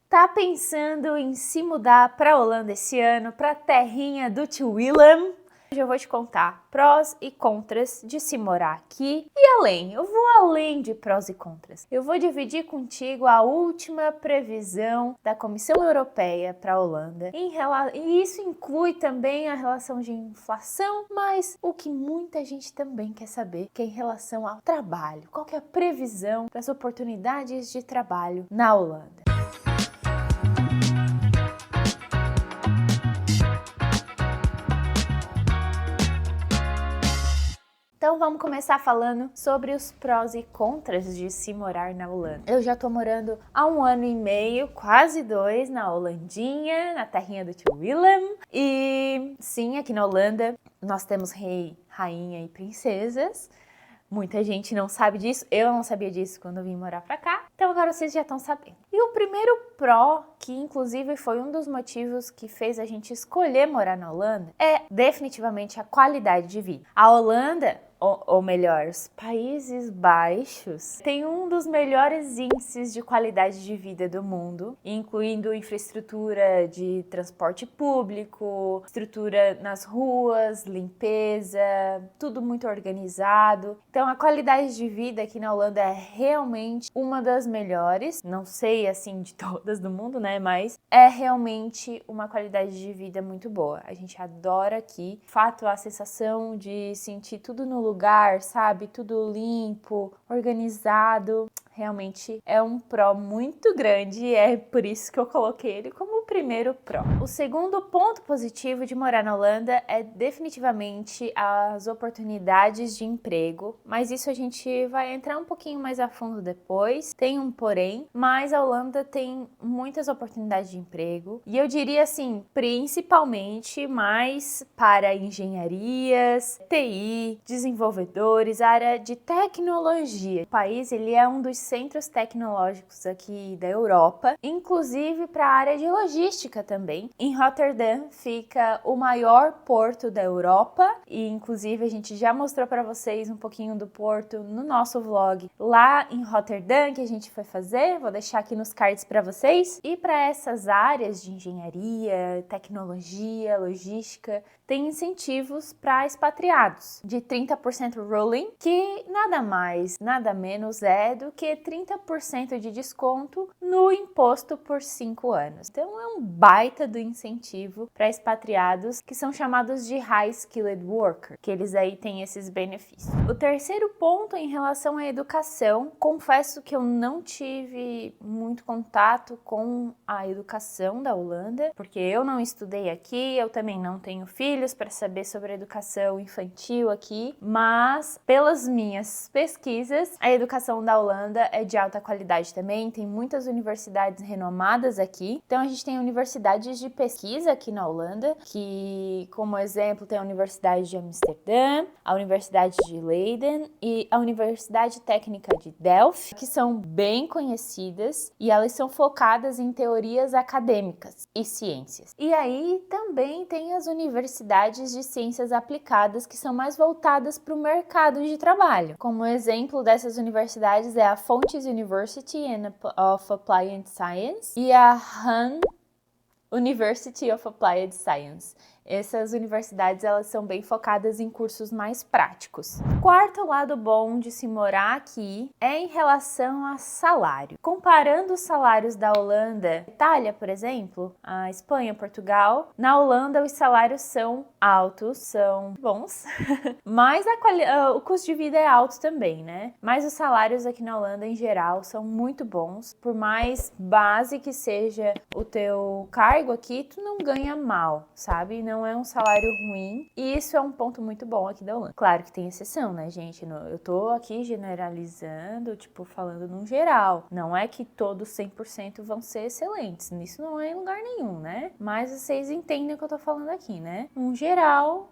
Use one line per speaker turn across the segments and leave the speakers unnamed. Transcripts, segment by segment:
Tá pensando em se mudar para a Holanda esse ano, para a terrinha do tio Willem? Hoje eu vou te contar prós e contras de se morar aqui e além. Eu vou além de prós e contras. Eu vou dividir contigo a última previsão da Comissão Europeia para a Holanda. E isso inclui também a relação de inflação, mas o que muita gente também quer saber, que é em relação ao trabalho. Qual que é a previsão das oportunidades de trabalho na Holanda? Então vamos começar falando sobre os prós e contras de se morar na Holanda. Eu já tô morando há 1 ano e meio, quase 2, na Holandinha, na terrinha do tio Willem. E sim, aqui na Holanda nós temos rei, rainha e princesas. Muita gente não sabe disso, eu não sabia disso quando eu vim morar pra cá, então agora vocês já estão sabendo. E o primeiro pró, que inclusive foi um dos motivos que fez a gente escolher morar na Holanda, é definitivamente a qualidade de vida. A Holanda, ou melhor, os Países Baixos, tem um dos melhores índices de qualidade de vida do mundo, incluindo infraestrutura de transporte público, estrutura nas ruas, limpeza, tudo muito organizado. Então a qualidade de vida aqui na Holanda é realmente uma das melhores, não sei assim de todas do mundo, né, mas é realmente uma qualidade de vida muito boa. A gente adora aqui, de fato, a sensação de sentir tudo no lugar, sabe? Tudo limpo, organizado. Realmente é um pró muito grande e é por isso que eu coloquei ele como o primeiro pró. O segundo ponto positivo de morar na Holanda é definitivamente as oportunidades de emprego, mas isso a gente vai entrar um pouquinho mais a fundo depois. Tem um porém, mas a Holanda tem muitas oportunidades de emprego e eu diria assim, principalmente mais para engenharias, TI, desenvolvedores, área de tecnologia. O país ele é um dos centros tecnológicos aqui da Europa, inclusive para a área de logística também. Em Rotterdam fica o maior porto da Europa e inclusive a gente já mostrou para vocês um pouquinho do porto no nosso vlog lá em Rotterdam que a gente foi fazer, vou deixar aqui nos cards para vocês. E para essas áreas de engenharia, tecnologia, logística, tem incentivos para expatriados de 30% rolling, que nada mais, nada menos é do que 30% de desconto no imposto por 5 anos. Então é um baita do incentivo para expatriados que são chamados de High Skilled Worker, que eles aí têm esses benefícios. O terceiro ponto em relação à educação, confesso que eu não tive muito contato com a educação da Holanda, porque eu não estudei aqui, eu também não tenho filhos para saber sobre a educação infantil aqui, mas pelas minhas pesquisas, a educação da Holanda é de alta qualidade também, tem muitas universidades renomadas aqui. Então a gente tem universidades de pesquisa aqui na Holanda, que como exemplo tem a Universidade de Amsterdã, a Universidade de Leiden e a Universidade Técnica de Delft, que são bem conhecidas e elas são focadas em teorias acadêmicas e ciências. E aí também tem as universidades de ciências aplicadas que são mais voltadas para o mercado de trabalho. Como exemplo dessas universidades é a Fontys University of Applied Science e a Han University of Applied Science. Essas universidades elas são bem focadas em cursos mais práticos. Quarto lado bom de se morar aqui é em relação a salário. Comparando os salários da Holanda, Itália, por exemplo, a Espanha, Portugal, na Holanda os salários são altos, são bons, mas o custo de vida é alto também, né? Mas os salários aqui na Holanda em geral são muito bons, por mais base que seja o teu cargo aqui, tu não ganha mal, sabe? Não é um salário ruim e isso é um ponto muito bom aqui da Holanda. Claro que tem exceção, né, gente? Eu tô aqui generalizando, tipo, falando num geral. Não é que todos 100% vão ser excelentes. Isso não é em lugar nenhum, né? Mas vocês entendem o que eu tô falando aqui, né? Um geral,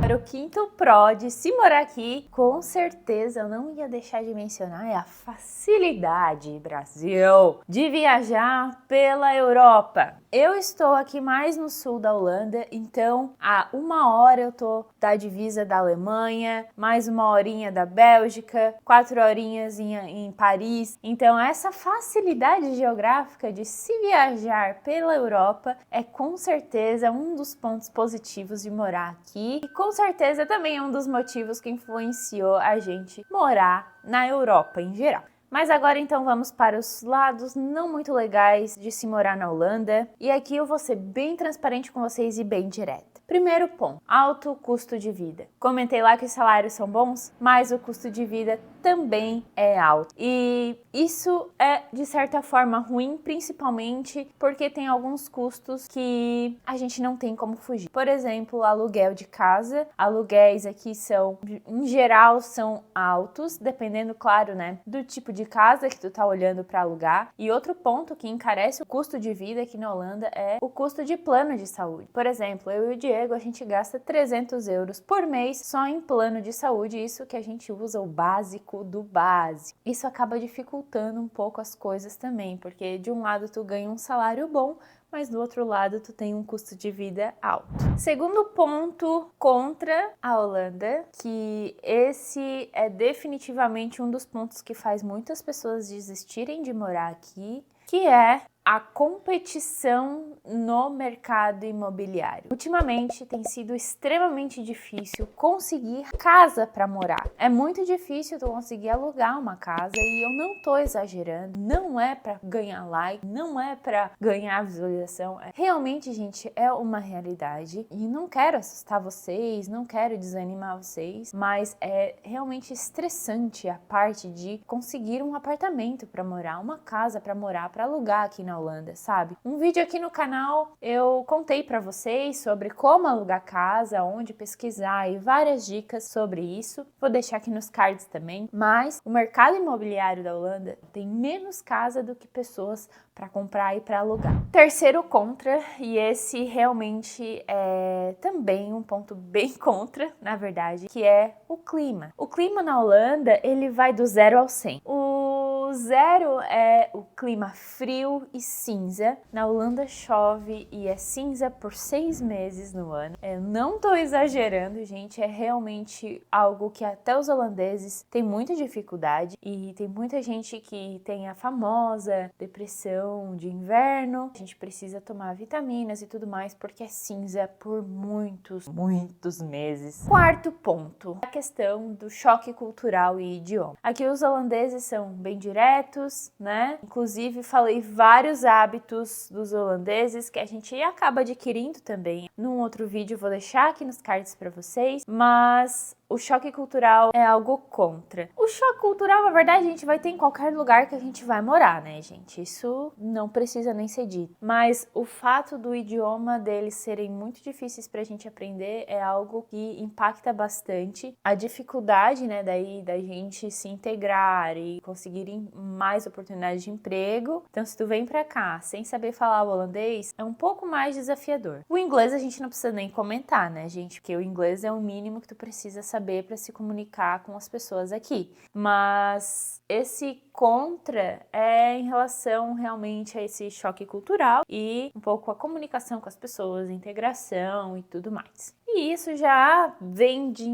Para o quinto pró de se morar aqui, com certeza eu não ia deixar de mencionar é a facilidade, Brasil, de viajar pela Europa. Eu estou aqui mais no sul da Holanda, então a 1 hora eu tô da divisa da Alemanha, mais 1 horinha da Bélgica, 4 horinhas em Paris. Então essa facilidade geográfica de se viajar pela Europa é com certeza um dos pontos positivos de morar aqui e com certeza também é um dos motivos que influenciou a gente morar na Europa em geral. Mas agora então vamos para os lados não muito legais de se morar na Holanda. E aqui eu vou ser bem transparente com vocês e bem direta. Primeiro ponto, alto custo de vida. Comentei lá que os salários são bons, mas o custo de vida também é alto. E isso é, de certa forma, ruim, principalmente porque tem alguns custos que a gente não tem como fugir. Por exemplo, aluguel de casa. Aluguéis aqui são, em geral, são altos, dependendo, claro, né, do tipo de casa que tu tá olhando para alugar. E outro ponto que encarece o custo de vida aqui na Holanda é o custo de plano de saúde. Por exemplo, eu e o Diego, a gente gasta 300 euros por mês só em plano de saúde, isso que a gente usa o básico do básico. Isso acaba dificultando um pouco as coisas também, porque de um lado tu ganha um salário bom, mas do outro lado tu tem um custo de vida alto. Segundo ponto contra a Holanda, que esse é definitivamente um dos pontos que faz muitas pessoas desistirem de morar aqui, que é a competição no mercado imobiliário. Ultimamente tem sido extremamente difícil conseguir casa para morar. É muito difícil tu conseguir alugar uma casa e eu não tô exagerando, não é para ganhar like, não é para ganhar visualização. Realmente, gente, é uma realidade e não quero assustar vocês, não quero desanimar vocês, mas é realmente estressante a parte de conseguir um apartamento para morar, uma casa para morar, para alugar aqui na Holanda, sabe? Um vídeo aqui no canal eu contei para vocês sobre como alugar casa, onde pesquisar e várias dicas sobre isso. Vou deixar aqui nos cards também. Mas o mercado imobiliário da Holanda tem menos casa do que pessoas para comprar e para alugar. Terceiro contra, e esse realmente é também um ponto bem contra, na verdade, que é o clima. O clima na Holanda, ele vai do 0 ao 100. O 0 é o clima frio e cinza. Na Holanda chove e é cinza por 6 meses no ano. Eu não tô exagerando, gente, é realmente algo que até os holandeses têm muita dificuldade e tem muita gente que tem a famosa depressão de inverno. A gente precisa tomar vitaminas e tudo mais porque é cinza por muitos meses. Quarto ponto, a questão do choque cultural e idioma. Aqui os holandeses são bem diretos, né? Inclusive falei vários hábitos dos holandeses que a gente acaba adquirindo também. Num outro vídeo eu vou deixar aqui nos cards para vocês, mas o choque cultural é algo contra. O choque cultural, na verdade, a gente vai ter em qualquer lugar que a gente vai morar, né, gente? Isso não precisa nem ser dito. Mas o fato do idioma deles serem muito difíceis pra gente aprender é algo que impacta bastante. A dificuldade, né, daí da gente se integrar e conseguir mais oportunidades de emprego. Então, se tu vem pra cá sem saber falar o holandês, é um pouco mais desafiador. O inglês a gente não precisa nem comentar, né, gente? Porque o inglês é o mínimo que tu precisa saber para se comunicar com as pessoas aqui. Mas esse contra é em relação realmente a esse choque cultural e um pouco a comunicação com as pessoas, integração e tudo mais. E isso já vem de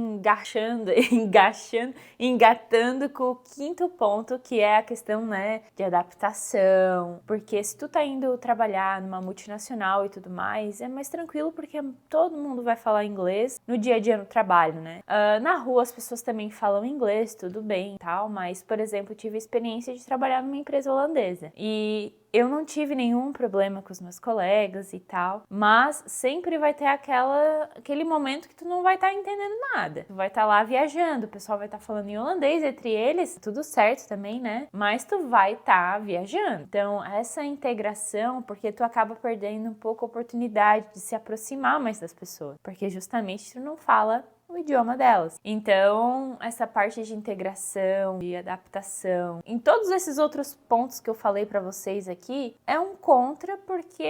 engatando com o quinto ponto, que é a questão, né, de adaptação. Porque se tu tá indo trabalhar numa multinacional e tudo mais, é mais tranquilo porque todo mundo vai falar inglês no dia a dia no trabalho, né? Na rua as pessoas também falam inglês, tudo bem e tal, mas, por exemplo, eu tive a experiência de trabalhar numa empresa holandesa e eu não tive nenhum problema com os meus colegas e tal, mas sempre vai ter aquele momento que tu não vai estar entendendo nada. Tu vai estar lá viajando, o pessoal vai estar falando em holandês entre eles, tudo certo também, né? Mas tu vai estar viajando. Então, essa integração, porque tu acaba perdendo um pouco a oportunidade de se aproximar mais das pessoas, porque justamente tu não fala o idioma delas. Então, essa parte de integração, de adaptação, em todos esses outros pontos que eu falei para vocês aqui, é um contra porque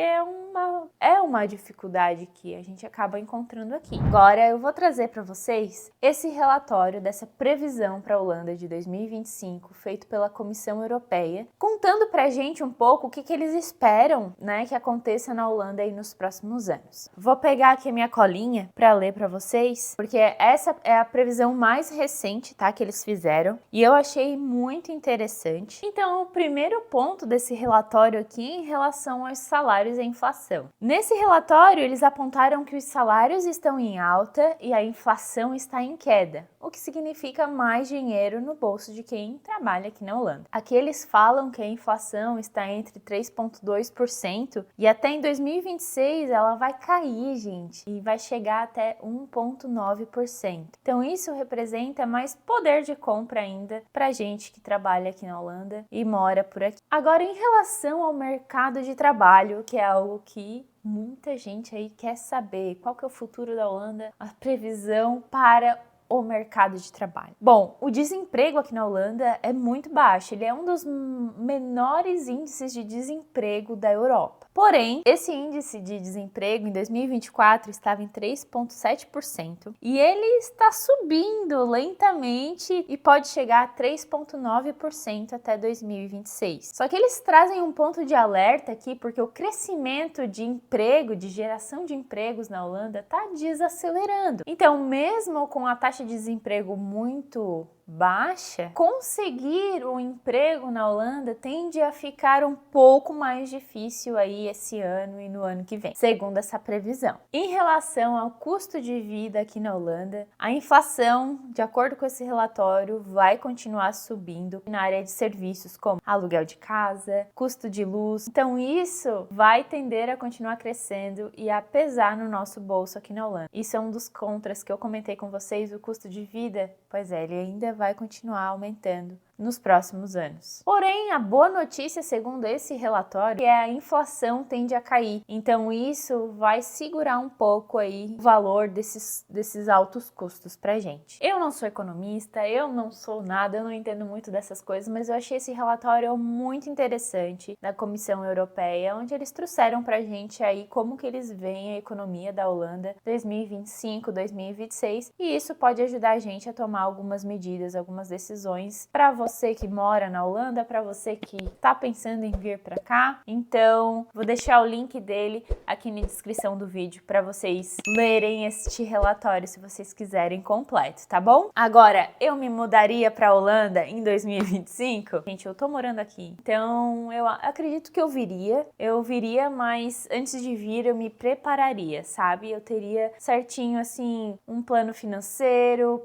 é uma dificuldade que a gente acaba encontrando aqui. Agora eu vou trazer para vocês esse relatório dessa previsão para a Holanda de 2025, feito pela Comissão Europeia, contando pra gente um pouco o que eles esperam, né, que aconteça na Holanda aí nos próximos anos. Vou pegar aqui a minha colinha para ler para vocês, porque essa é a previsão mais recente, tá, que eles fizeram, e eu achei muito interessante. Então, o primeiro ponto desse relatório aqui é em relação aos salários e a inflação. Nesse relatório, eles apontaram que os salários estão em alta e a inflação está em queda, o que significa mais dinheiro no bolso de quem trabalha aqui na Holanda. Aqui eles falam que a inflação está entre 3,2% e até em 2026 ela vai cair, gente, e vai chegar até 1,9%. Então isso representa mais poder de compra ainda pra gente que trabalha aqui na Holanda e mora por aqui. Agora, em relação ao mercado de trabalho, que é algo que muita gente aí quer saber, qual que é o futuro da Holanda, a previsão para o mercado de trabalho. Bom, o desemprego aqui na Holanda é muito baixo, ele é um dos menores índices de desemprego da Europa. Porém, esse índice de desemprego em 2024 estava em 3,7% e ele está subindo lentamente e pode chegar a 3,9% até 2026. Só que eles trazem um ponto de alerta aqui porque o crescimento de emprego, de geração de empregos na Holanda está desacelerando. Então, mesmo com a taxa de desemprego muito baixa, conseguir um emprego na Holanda tende a ficar um pouco mais difícil aí esse ano e no ano que vem, segundo essa previsão. Em relação ao custo de vida aqui na Holanda, a inflação, de acordo com esse relatório, vai continuar subindo na área de serviços como aluguel de casa, custo de luz. Então isso vai tender a continuar crescendo e a pesar no nosso bolso aqui na Holanda. Isso é um dos contras que eu comentei com vocês, o custo de vida, pois é, ele ainda vai continuar aumentando nos próximos anos. Porém, a boa notícia, segundo esse relatório, é que a inflação tende a cair. Então, isso vai segurar um pouco aí o valor desses altos custos pra gente. Eu não sou economista, eu não sou nada, eu não entendo muito dessas coisas, mas eu achei esse relatório muito interessante da Comissão Europeia, onde eles trouxeram pra gente aí como que eles veem a economia da Holanda 2025, 2026, e isso pode ajudar a gente a tomar algumas medidas, algumas decisões para você que mora na Holanda, para você que está pensando em vir para cá. Então, vou deixar o link dele aqui na descrição do vídeo para vocês lerem este relatório se vocês quiserem completo, tá bom? Agora, eu me mudaria para a Holanda em 2025? Gente, eu tô morando aqui, então eu acredito que eu viria, mas antes de vir eu me prepararia, sabe? Eu teria certinho assim um plano financeiro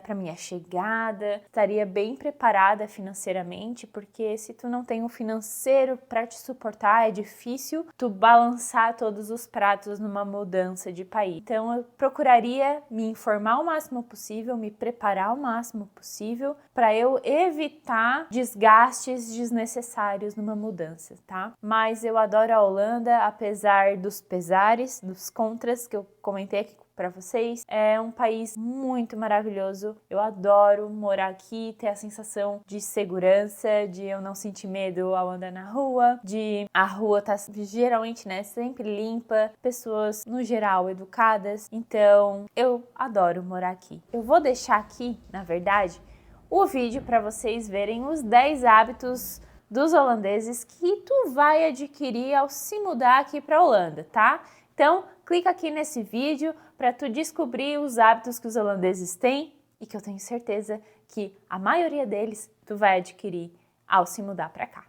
para minha chegada, estaria bem preparada financeiramente, porque se tu não tem um financeiro para te suportar, é difícil tu balançar todos os pratos numa mudança de país. Então eu procuraria me informar o máximo possível, me preparar o máximo possível para eu evitar desgastes desnecessários numa mudança, tá? Mas eu adoro a Holanda, apesar dos pesares, dos contras que eu comentei aqui para vocês. É um país muito maravilhoso. Eu adoro morar aqui, ter a sensação de segurança, de eu não sentir medo ao andar na rua, de a rua tá geralmente, né, sempre limpa, pessoas no geral educadas. Então, eu adoro morar aqui. Eu vou deixar aqui, na verdade, o vídeo para vocês verem os 10 hábitos dos holandeses que tu vai adquirir ao se mudar aqui para a Holanda, tá? Então, clica aqui nesse vídeo para tu descobrir os hábitos que os holandeses têm e que eu tenho certeza que a maioria deles tu vai adquirir ao se mudar para cá.